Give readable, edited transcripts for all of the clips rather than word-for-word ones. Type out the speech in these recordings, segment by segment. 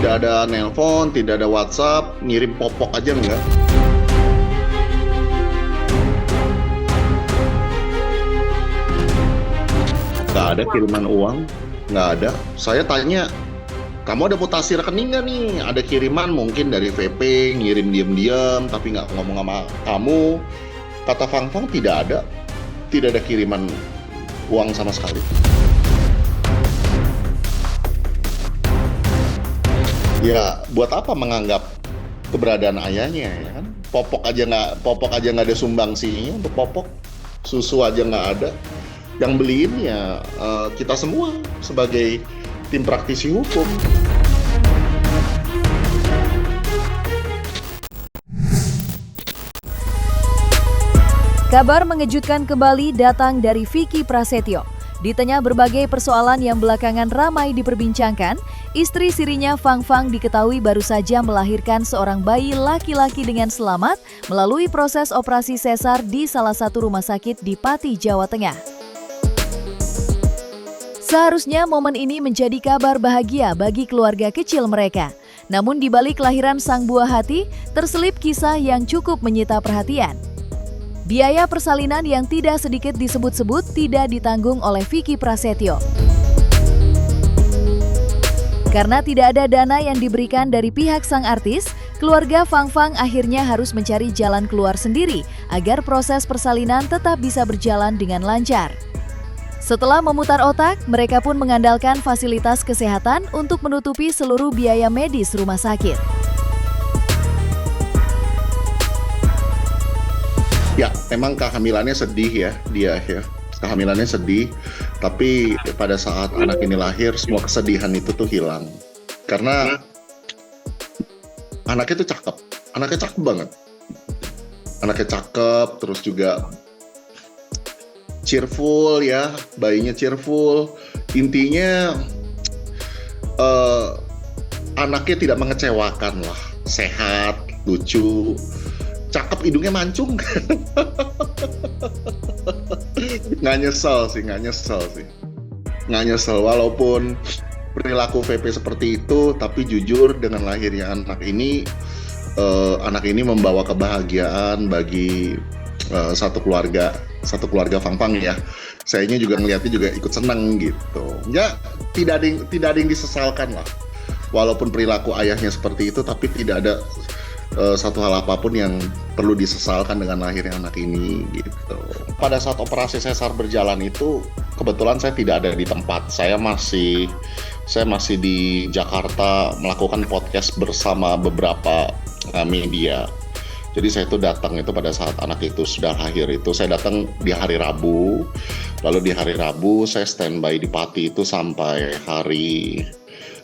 Tidak ada nelpon, tidak ada WhatsApp, ngirim popok aja enggak. Nggak ada kiriman uang, nggak ada. Saya tanya, kamu ada mutasi rekening nggak nih? Ada kiriman mungkin dari VP, ngirim diam-diam, tapi nggak ngomong sama kamu. Kata Fang Fang tidak ada kiriman uang sama sekali. Ya, buat apa menganggap keberadaan ayahnya ya kan? Popok aja nggak ada sumbangsinya untuk popok, susu aja nggak ada. Yang beliin ya kita semua sebagai tim praktisi hukum. Kabar mengejutkan kembali datang dari Vicky Prasetyo. Di tengah berbagai persoalan yang belakangan ramai diperbincangkan, istri sirinya Fang Fang diketahui baru saja melahirkan seorang bayi laki-laki dengan selamat melalui proses operasi sesar di salah satu rumah sakit di Pati, Jawa Tengah. Seharusnya momen ini menjadi kabar bahagia bagi keluarga kecil mereka. Namun di balik kelahiran sang buah hati, terselip kisah yang cukup menyita perhatian. Biaya persalinan yang tidak sedikit disebut-sebut tidak ditanggung oleh Vicky Prasetyo. Karena tidak ada dana yang diberikan dari pihak sang artis, keluarga Fang Fang akhirnya harus mencari jalan keluar sendiri agar proses persalinan tetap bisa berjalan dengan lancar. Setelah memutar otak, mereka pun mengandalkan fasilitas kesehatan untuk menutupi seluruh biaya medis rumah sakit. Ya, memang kehamilannya sedih ya dia ya. Kehamilannya sedih, tapi pada saat anak ini lahir semua kesedihan itu tuh hilang. Karena anaknya tuh cakep. Anaknya cakep banget. Anaknya cakep, terus juga cheerful ya, bayinya cheerful. Intinya anaknya tidak mengecewakan lah. Sehat, lucu, cakep, hidungnya mancung. Nggak nyesel walaupun perilaku VP seperti itu, tapi jujur dengan lahirnya anak ini membawa kebahagiaan bagi satu keluarga Fang Fang ya. Sayanya juga ngelihatnya juga ikut senang gitu. Ya, tidak ada yang disesalkan lah. Walaupun perilaku ayahnya seperti itu, tapi tidak ada satu hal apapun yang perlu disesalkan dengan lahirnya anak ini gitu. Pada saat operasi sesar berjalan itu kebetulan saya tidak ada di tempat. Saya masih di Jakarta melakukan podcast bersama beberapa media. Jadi saya itu datang itu pada saat anak itu sudah lahir itu. Saya datang di hari Rabu. Lalu di hari Rabu saya standby di Pati itu sampai hari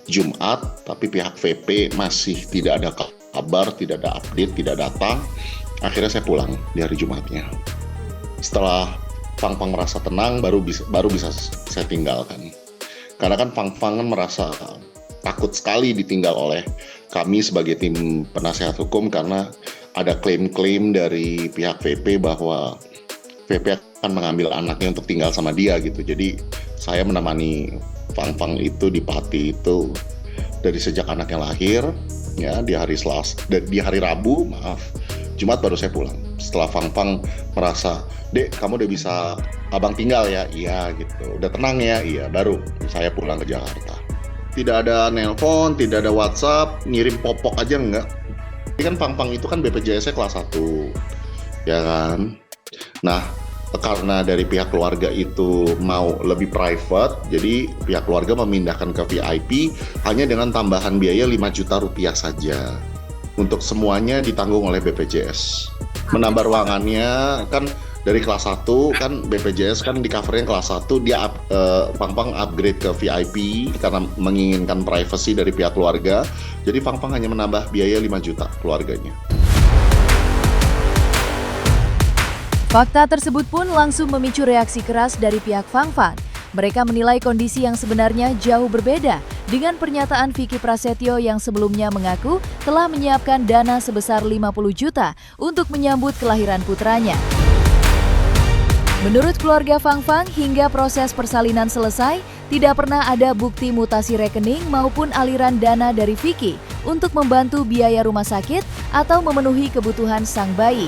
Jumat, tapi pihak VP masih tidak ada kabar, tidak ada update, tidak datang. Akhirnya saya pulang di hari Jumatnya. Setelah Fang Fang merasa tenang, baru bisa saya tinggalkan. Karena kan Fang Fang kan merasa takut sekali ditinggal oleh kami sebagai tim penasehat hukum, karena ada klaim-klaim dari pihak VP bahwa VP akan mengambil anaknya untuk tinggal sama dia gitu. Jadi saya menemani Fang Fang itu di Pati itu dari sejak anaknya lahir. Ya, di hari Rabu, Jumat baru saya pulang. Setelah Fang Fang merasa, "Dek, kamu udah bisa abang tinggal ya?" "Iya," gitu. "Udah tenang ya?" "Iya." Baru saya pulang ke Jakarta. Tidak ada nelpon, tidak ada WhatsApp, ngirim popok aja enggak. Ini kan Fang Fang itu kan BPJS-nya kelas 1. Ya kan? Nah, karena dari pihak keluarga itu mau lebih private, jadi pihak keluarga memindahkan ke VIP hanya dengan tambahan biaya 5 juta rupiah saja. Untuk semuanya ditanggung oleh BPJS. Menambah ruangannya kan dari kelas 1 kan BPJS kan di covernya kelas 1, dia Fang Fang upgrade ke VIP karena menginginkan privacy dari pihak keluarga. Jadi Fang Fang hanya menambah biaya 5 juta keluarganya. Fakta tersebut pun langsung memicu reaksi keras dari pihak Fang Fang. Mereka menilai kondisi yang sebenarnya jauh berbeda dengan pernyataan Vicky Prasetyo yang sebelumnya mengaku telah menyiapkan dana sebesar 50 juta untuk menyambut kelahiran putranya. Menurut keluarga Fang Fang, hingga proses persalinan selesai, Tidak pernah ada bukti mutasi rekening maupun aliran dana dari Vicky untuk membantu biaya rumah sakit atau memenuhi kebutuhan sang bayi.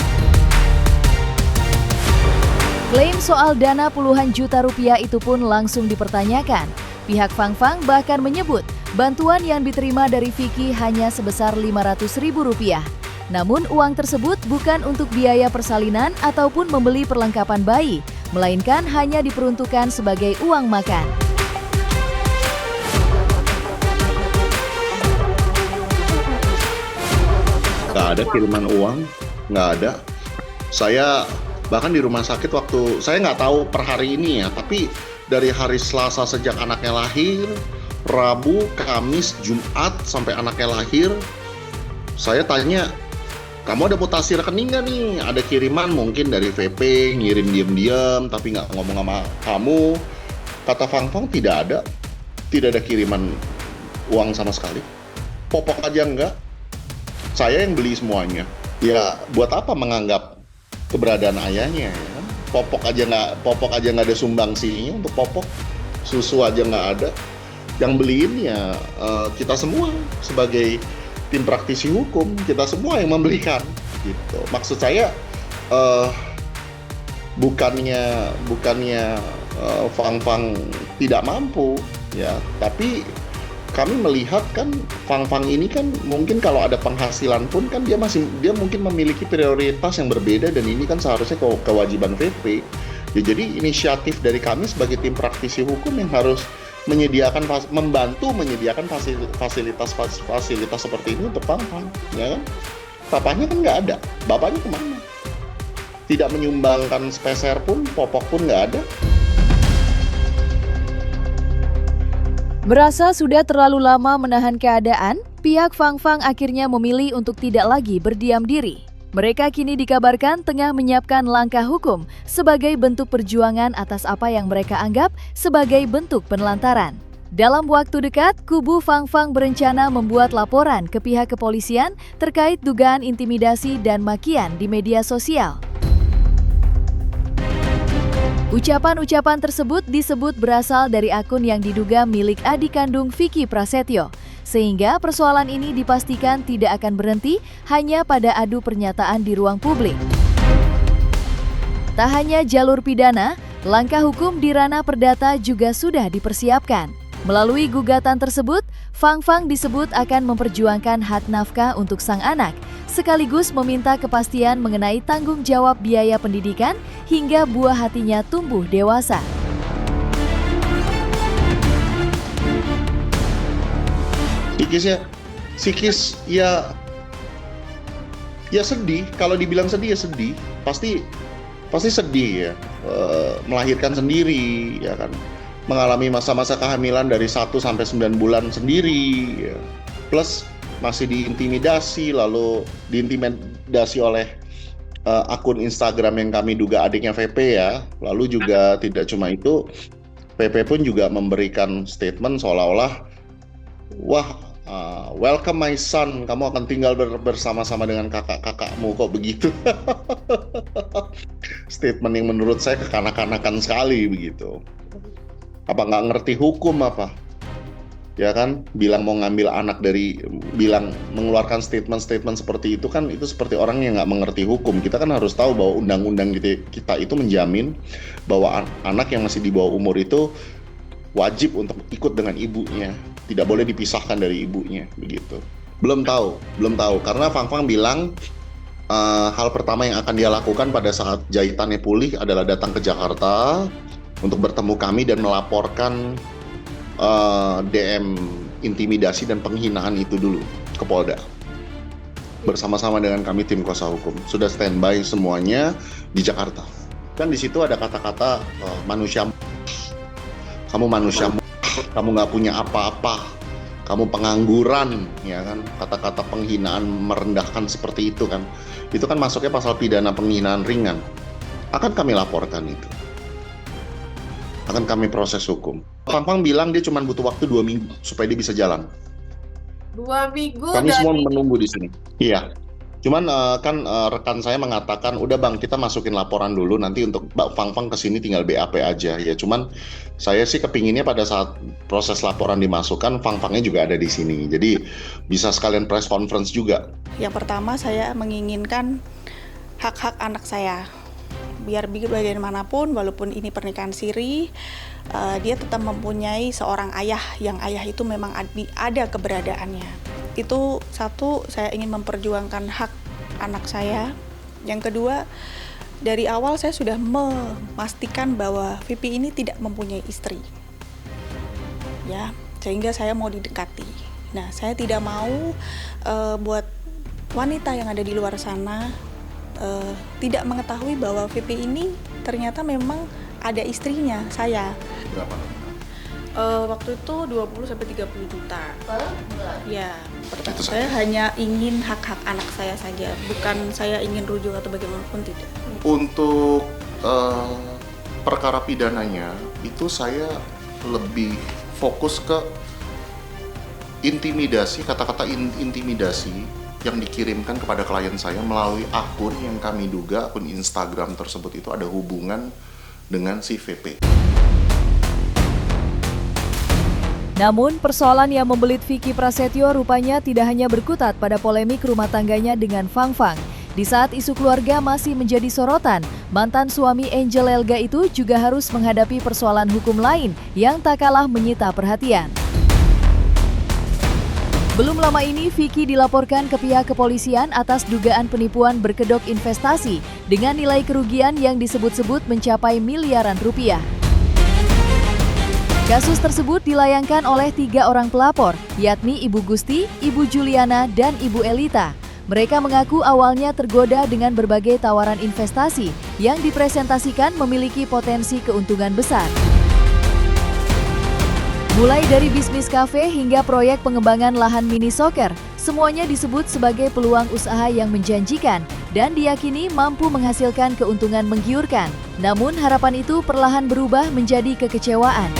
Klaim soal dana puluhan juta rupiah itu pun langsung dipertanyakan. Pihak Fang Fang bahkan menyebut bantuan yang diterima dari Vicky hanya sebesar Rp500.000. Namun uang tersebut bukan untuk biaya persalinan ataupun membeli perlengkapan bayi, melainkan hanya diperuntukkan sebagai uang makan. Nggak ada kiriman uang, nggak ada. Saya bahkan di rumah sakit waktu, saya nggak tahu per hari ini ya, tapi dari hari Selasa sejak anaknya lahir, Rabu, Kamis, Jumat sampai anaknya lahir, saya tanya, kamu ada mutasi rekening nggak nih? Ada kiriman mungkin dari VP, ngirim diam-diam, tapi nggak ngomong sama kamu. Kata Fang Fang tidak ada kiriman uang sama sekali. Popok aja enggak. Saya yang beli semuanya. Ya, buat apa menganggap keberadaan ayahnya? Ya? Popok aja nggak ada sumbangsinya untuk popok. Susu aja nggak ada. Yang beliin ya kita semua sebagai tim praktisi hukum, kita semua yang membelikan. Gitu. Maksud saya bukannya Fang Fang tidak mampu, ya, tapi kami melihat kan Fang Fang ini kan mungkin kalau ada penghasilan pun kan dia mungkin memiliki prioritas yang berbeda, dan ini kan seharusnya kewajiban VP. Ya, jadi inisiatif dari kami sebagai tim praktisi hukum yang harus membantu menyediakan fasilitas seperti ini untuk Fang Fang, ya kan? Papanya kan nggak ada, bapaknya kemana? Tidak menyumbangkan sepeser pun, popok pun nggak ada. Merasa sudah terlalu lama menahan keadaan, pihak Fang Fang akhirnya memilih untuk tidak lagi berdiam diri. Mereka kini dikabarkan tengah menyiapkan langkah hukum sebagai bentuk perjuangan atas apa yang mereka anggap sebagai bentuk penelantaran. Dalam waktu dekat, kubu Fang Fang berencana membuat laporan ke pihak kepolisian terkait dugaan intimidasi dan makian di media sosial. Ucapan-ucapan tersebut disebut berasal dari akun yang diduga milik adik kandung Vicky Prasetyo, sehingga persoalan ini dipastikan tidak akan berhenti hanya pada adu pernyataan di ruang publik. Tak hanya jalur pidana, langkah hukum di ranah perdata juga sudah dipersiapkan. Melalui gugatan tersebut, Fang Fang disebut akan memperjuangkan hak nafkah untuk sang anak, sekaligus meminta kepastian mengenai tanggung jawab biaya pendidikan hingga buah hatinya tumbuh dewasa. Psikis ya sedih. Kalau dibilang sedih ya sedih, pasti sedih ya. Melahirkan sendiri, ya kan, mengalami masa-masa kehamilan dari 1 sampai 9 bulan sendiri, ya. Plus masih diintimidasi, lalu diintimidasi oleh akun Instagram yang kami duga adiknya VP, ya. Lalu juga tidak cuma itu, VP pun juga memberikan statement seolah-olah, wah, welcome my son, kamu akan tinggal bersama-sama dengan kakak-kakakmu, kok begitu. Statement yang menurut saya kekanak-kanakan sekali begitu. Apa nggak ngerti hukum apa? Ya kan, bilang mau ngambil anak mengeluarkan statement seperti itu kan, itu seperti orang yang nggak mengerti hukum. Kita kan harus tahu bahwa undang-undang kita itu menjamin bahwa anak yang masih di bawah umur itu wajib untuk ikut dengan ibunya, tidak boleh dipisahkan dari ibunya, begitu. Belum tahu, karena Fang Fang bilang hal pertama yang akan dia lakukan pada saat jahitannya pulih adalah datang ke Jakarta untuk bertemu kami dan melaporkan DM intimidasi dan penghinaan itu dulu ke Polda. Bersama-sama dengan kami tim kuasa hukum sudah standby semuanya di Jakarta. Kan di situ ada kata-kata manusia, kamu manusia, kamu nggak punya apa-apa, kamu pengangguran, ya kan, kata-kata penghinaan merendahkan seperti itu kan masuknya pasal pidana penghinaan ringan. Akan kami laporkan itu, akan kami proses hukum. Fang Fang bilang dia cuma butuh waktu 2 minggu supaya dia bisa jalan. 2 minggu. Kami semua menunggu di sini. Iya. Cuman kan rekan saya mengatakan, udah bang kita masukin laporan dulu, nanti untuk Mbak Fang kesini tinggal BAP aja ya. Cuman saya sih kepinginnya pada saat proses laporan dimasukkan, Fangnya juga ada di sini. Jadi bisa sekalian press conference juga. Yang pertama saya menginginkan hak-hak anak saya. Biar bagaimanapun, walaupun ini pernikahan siri, dia tetap mempunyai seorang ayah, yang ayah itu memang ada keberadaannya. Itu satu, saya ingin memperjuangkan hak anak saya. Yang kedua, dari awal saya sudah memastikan bahwa Vipi ini tidak mempunyai istri, ya, sehingga saya mau didekati. Nah, saya tidak mau buat wanita yang ada di luar sana tidak mengetahui bahwa VP ini ternyata memang ada istrinya saya. Berapa? Waktu itu 20-30 juta. Ya, Itu saya hanya ingin hak-hak anak saya saja, bukan saya ingin rujuk atau bagaimanapun, tidak. Untuk perkara pidananya itu saya lebih fokus ke intimidasi, kata-kata intimidasi yang dikirimkan kepada klien saya melalui akun yang kami duga akun Instagram tersebut itu ada hubungan dengan si VP. Namun, persoalan yang membelit Vicky Prasetyo rupanya tidak hanya berkutat pada polemik rumah tangganya dengan Fang. Di saat isu keluarga masih menjadi sorotan, mantan suami Angel Elga itu juga harus menghadapi persoalan hukum lain yang tak kalah menyita perhatian. Belum lama ini, Vicky dilaporkan ke pihak kepolisian atas dugaan penipuan berkedok investasi dengan nilai kerugian yang disebut-sebut mencapai miliaran rupiah. Kasus tersebut dilayangkan oleh 3 orang pelapor, yakni Ibu Gusti, Ibu Juliana, dan Ibu Elita. Mereka mengaku awalnya tergoda dengan berbagai tawaran investasi yang dipresentasikan memiliki potensi keuntungan besar. Mulai dari bisnis kafe hingga proyek pengembangan lahan mini soccer, semuanya disebut sebagai peluang usaha yang menjanjikan dan diyakini mampu menghasilkan keuntungan menggiurkan. Namun harapan itu perlahan berubah menjadi kekecewaan.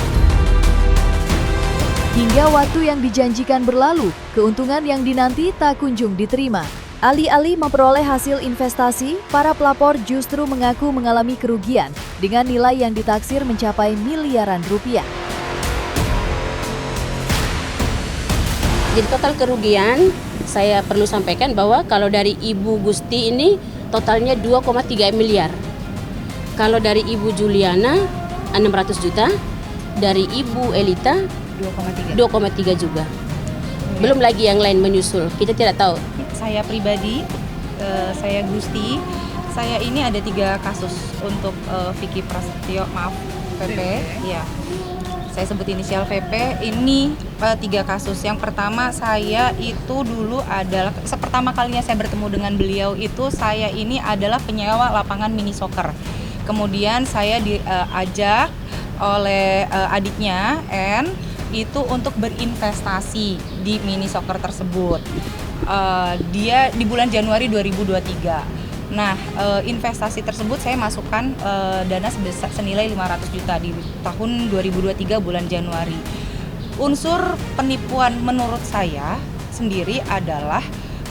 Hingga waktu yang dijanjikan berlalu, keuntungan yang dinanti tak kunjung diterima. Alih-alih memperoleh hasil investasi, para pelapor justru mengaku mengalami kerugian dengan nilai yang ditaksir mencapai miliaran rupiah. Jadi total kerugian, saya perlu sampaikan bahwa kalau dari Ibu Gusti ini totalnya 2,3 miliar. Kalau dari Ibu Juliana 600 juta, dari Ibu Elita 2,3 juga. Belum lagi yang lain menyusul, kita tidak tahu. Saya pribadi, saya Gusti, saya ini ada 3 kasus untuk Vicky Prasetyo, maaf VP, ya. Saya sebut inisial VP, ini 3 kasus. Yang pertama, saya itu dulu adalah, pertama kalinya saya bertemu dengan beliau itu, saya ini adalah penyewa lapangan mini soccer. Kemudian saya diajak oleh adiknya, N, itu untuk berinvestasi di mini soccer tersebut. Dia di bulan Januari 2023. Nah, investasi tersebut saya masukkan dana sebesar senilai 500 juta di tahun 2023 bulan Januari. Unsur penipuan menurut saya sendiri adalah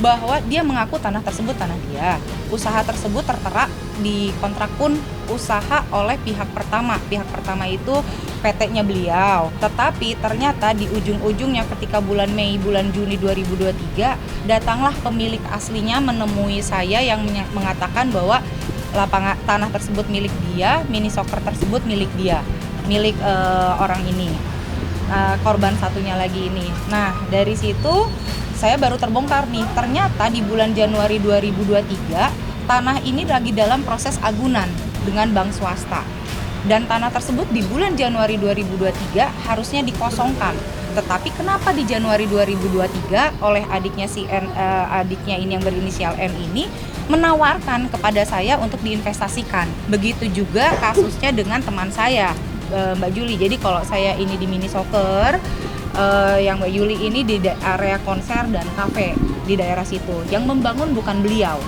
bahwa dia mengaku tanah tersebut tanah dia. Usaha tersebut tertera di kontrak pun usaha oleh pihak pertama. Pihak pertama itu PT-nya beliau. Tetapi ternyata di ujung-ujungnya ketika bulan Mei, bulan Juni 2023, datanglah pemilik aslinya menemui saya yang mengatakan bahwa lapangan tanah tersebut milik dia, mini soccer tersebut milik dia, milik orang ini. Korban satunya lagi ini. Nah, dari situ saya baru terbongkar nih, ternyata di bulan Januari 2023 tanah ini lagi dalam proses agunan dengan bank swasta. Dan tanah tersebut di bulan Januari 2023 harusnya dikosongkan. Tetapi kenapa di Januari 2023 oleh adiknya adiknya ini yang berinisial M ini menawarkan kepada saya untuk diinvestasikan. Begitu juga kasusnya dengan teman saya, Mbak Juli. Jadi kalau saya ini di mini soccer, yang Mbak Yuli ini di area konser dan kafe di daerah situ. Yang membangun bukan beliau,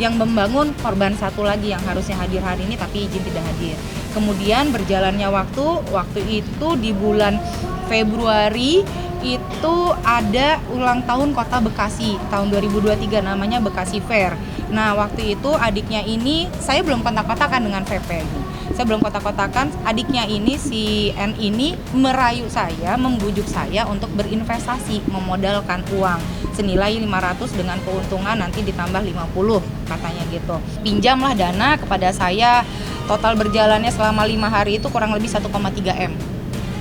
yang membangun korban satu lagi yang harusnya hadir hari ini tapi izin tidak hadir. Kemudian berjalannya waktu itu di bulan Februari itu ada ulang tahun Kota Bekasi tahun 2023 namanya Bekasi Fair. Nah, waktu itu adiknya ini saya belum kontak-kontakan dengan VP ini. Saya belum kontak-kontakan, adiknya ini si N ini merayu saya, membujuk saya untuk berinvestasi, memodalkan uang senilai 500 dengan keuntungan nanti ditambah 50 katanya gitu. Pinjamlah dana kepada saya, total berjalannya selama 5 hari itu kurang lebih 1,3 M.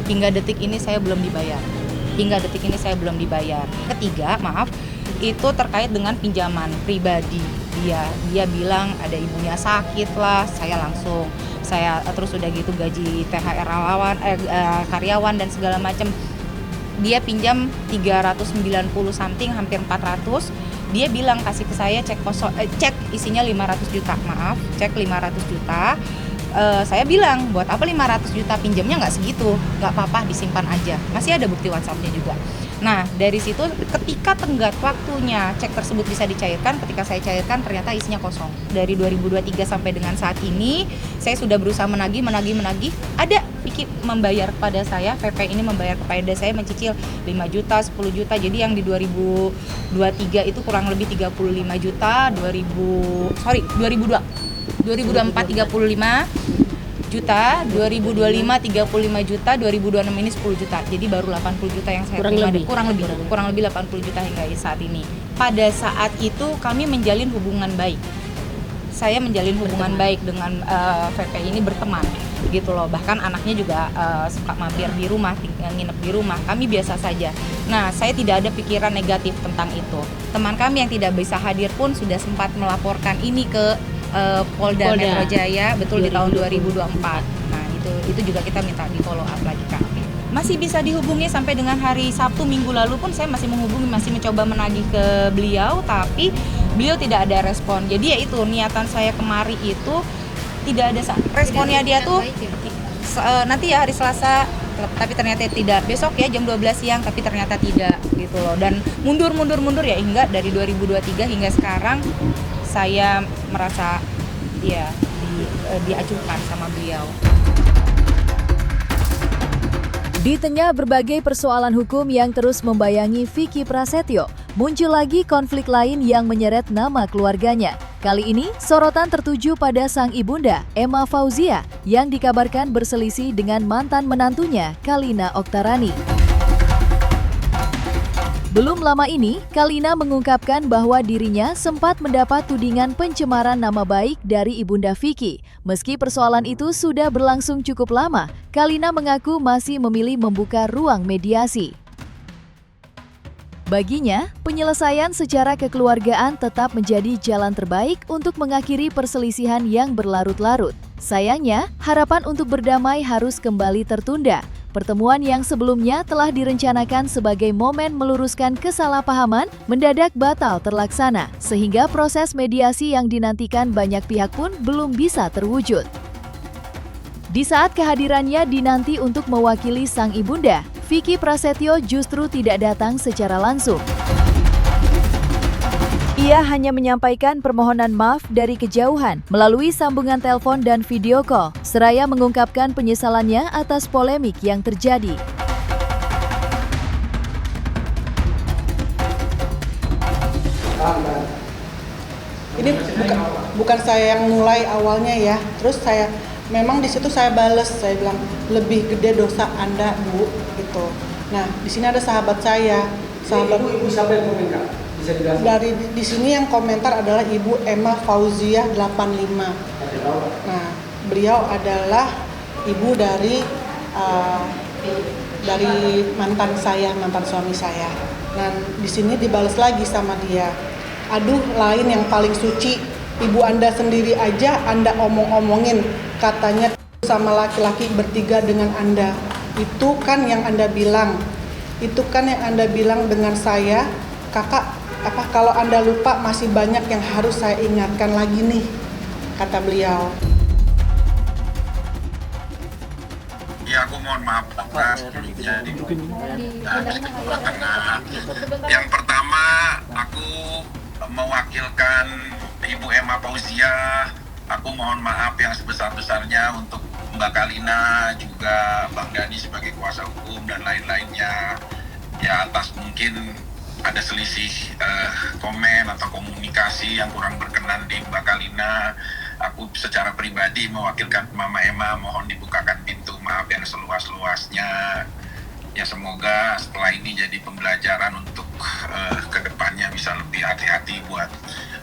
Hingga detik ini saya belum dibayar. Ketiga, itu terkait dengan pinjaman pribadi. Dia bilang ada ibunya sakit lah, saya terus udah gitu gaji THR karyawan dan segala macam. Dia pinjam 390 something, hampir 400. Dia bilang kasih ke saya cek isinya 500 juta. Cek 500 juta. Saya bilang, buat apa 500 juta, pinjamnya nggak segitu, nggak apa-apa, disimpan aja. Masih ada bukti WhatsApp-nya juga. Nah, dari situ ketika tenggat waktunya cek tersebut bisa dicairkan, ketika saya cairkan ternyata isinya kosong. Dari 2023 sampai dengan saat ini, saya sudah berusaha menagih, ada Vicky membayar kepada saya, VP ini membayar kepada saya mencicil 5 juta, 10 juta, jadi yang di 2023 itu kurang lebih 35 juta, 2024 35 juta, 2025 35 juta, 2026 ini 10 juta. Jadi baru 80 juta yang saya terima, kurang lebih 80 juta hingga saat ini. Pada saat itu kami menjalin hubungan baik. Saya menjalin hubungan baik dengan VP ini, berteman gitu loh. Bahkan anaknya juga suka mampir di rumah, nginep di rumah. Kami biasa saja. Nah, saya tidak ada pikiran negatif tentang itu. Teman kami yang tidak bisa hadir pun sudah sempat melaporkan ini ke Polda Metro Jaya, betul, di tahun 2024. Nah, itu juga kita minta di follow up lagi Kak. Masih bisa dihubungi sampai dengan hari Sabtu minggu lalu pun saya masih menghubungi, masih mencoba menagih ke beliau, tapi beliau tidak ada respon. Jadi ya itu, niatan saya kemari itu tidak ada responnya. Dia tuh nanti ya hari Selasa, tapi ternyata tidak. Besok ya jam 12 siang, tapi ternyata tidak gitu loh. Dan mundur ya, hingga dari 2023 hingga sekarang saya merasa diacuhkan sama beliau. Di tengah berbagai persoalan hukum yang terus membayangi Vicky Prasetyo, muncul lagi konflik lain yang menyeret nama keluarganya. Kali ini, sorotan tertuju pada sang ibunda, Emma Fauzia, yang dikabarkan berselisih dengan mantan menantunya, Kalina Oktarani. Belum lama ini, Kalina mengungkapkan bahwa dirinya sempat mendapat tudingan pencemaran nama baik dari ibunda Vicky. Meski persoalan itu sudah berlangsung cukup lama, Kalina mengaku masih memilih membuka ruang mediasi. Baginya, penyelesaian secara kekeluargaan tetap menjadi jalan terbaik untuk mengakhiri perselisihan yang berlarut-larut. Sayangnya, harapan untuk berdamai harus kembali tertunda. Pertemuan yang sebelumnya telah direncanakan sebagai momen meluruskan kesalahpahaman mendadak batal terlaksana, sehingga proses mediasi yang dinantikan banyak pihak pun belum bisa terwujud. Di saat kehadirannya dinanti untuk mewakili sang ibunda, Vicky Prasetyo justru tidak datang secara langsung. Ia hanya menyampaikan permohonan maaf dari kejauhan melalui sambungan telepon dan video call, seraya mengungkapkan penyesalannya atas polemik yang terjadi. Ini bukan saya yang mulai awalnya ya. Terus memang di situ saya bales, saya bilang lebih gede dosa Anda, Bu, gitu. Nah, di sini ada sahabat saya, Ibu siapa yang komentar? Dari di sini yang komentar adalah Ibu Emma Fauzia 85. Nah, beliau adalah ibu dari mantan suami saya. Nah, di sini dibales lagi sama dia. Aduh, lain yang paling suci, ibu Anda sendiri aja Anda omong-omongin, katanya sama laki-laki bertiga dengan Anda. Itu kan yang Anda bilang. Itu kan yang Anda bilang dengan saya, Kakak. Kalau Anda lupa masih banyak yang harus saya ingatkan lagi nih, kata beliau. Ya, aku mohon maaf sebelumnya di tengah. Yang pertama, aku mewakilkan Ibu Emma Fauzia. Aku mohon maaf yang sebesar-besarnya untuk Mbak Kalina, juga Bang Dhani sebagai kuasa hukum dan lain-lainnya. Ya, atas mungkin ada selisih komen atau komunikasi yang kurang berkenan di Mbak Kalina, aku secara pribadi mewakilkan Mama Emma mohon dibukakan pintu maaf yang seluas-luasnya. Ya semoga setelah ini jadi pembelajaran untuk kedepannya bisa lebih hati-hati buat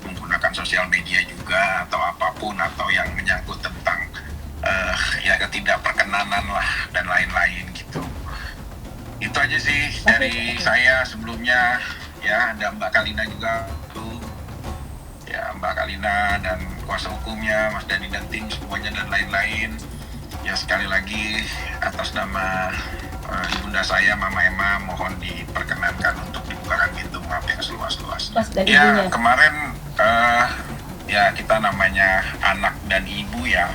menggunakan sosial media juga atau apapun atau yang menyangkut tentang ya ketidakperkenanan lah dan lain-lain gitu. Itu aja sih dari saya sebelumnya. Ya ada Mbak Kalina juga tuh, ya Mbak Kalina dan kuasa hukumnya Mas Dani dan tim semuanya dan lain-lain. Ya sekali lagi atas nama ibunda saya Mama Emma mohon diperkenankan untuk dibukakan pintu maaf yang seluas-luasnya. Ya kemarin ya kita namanya anak dan ibu ya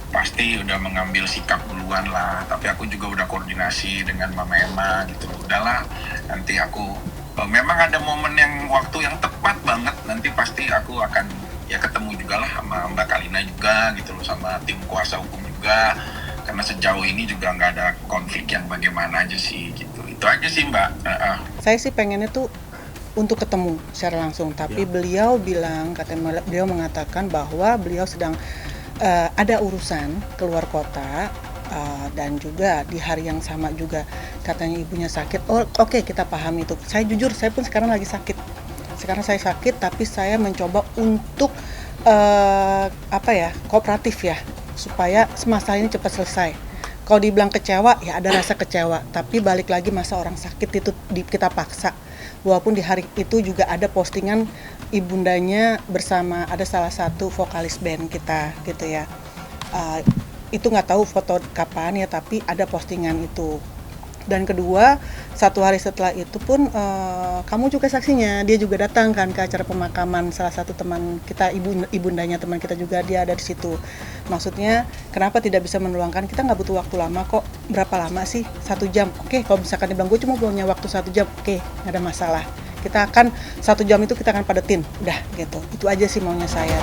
pasti udah mengambil sikap duluan lah, tapi aku juga udah koordinasi dengan Mama Emma gitu. Udahlah nanti aku memang ada momen yang waktu yang tepat banget, nanti pasti aku akan ya ketemu juga lah sama Mbak Kalina juga gitu loh, sama tim kuasa hukum juga, karena sejauh ini juga nggak ada konflik yang bagaimana aja sih gitu. Itu aja sih Mbak. Saya sih pengennya tuh untuk ketemu secara langsung, tapi beliau bilang, katanya beliau mengatakan bahwa beliau sedang ada urusan keluar kota, dan juga di hari yang sama juga katanya ibunya sakit. Oke, kita paham itu. Saya jujur, saya pun sekarang lagi sakit. Sekarang saya sakit, tapi saya mencoba untuk kooperatif ya, supaya masalah ini cepat selesai. Kalau dibilang kecewa, ya ada rasa kecewa. Tapi balik lagi masa orang sakit itu kita paksa. Walaupun di hari itu juga ada postingan ibundanya bersama ada salah satu vokalis band kita gitu ya. Itu nggak tahu foto kapan ya, tapi ada postingan itu. Dan kedua, 1 hari setelah itu pun kamu juga saksinya, dia juga datang kan ke acara pemakaman salah satu teman kita, ibundanya teman kita juga, dia ada di situ. Maksudnya kenapa tidak bisa meluangkan, kita nggak butuh waktu lama kok. Berapa lama sih? 1 jam. Oke, kalau misalkan dibilang gue cuma punya waktu 1 jam, oke, nggak ada masalah. Kita akan 1 jam itu kita akan padetin, udah gitu. Itu aja sih maunya saya.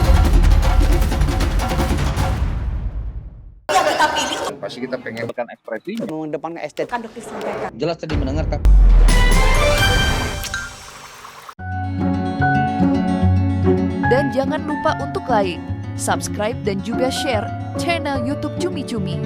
Pasti kita pengen berikan ekspresi mengedepankan estetika. jelas tadi mendengarkan. Dan jangan lupa untuk like, subscribe dan juga share channel YouTube Cumi Cumi.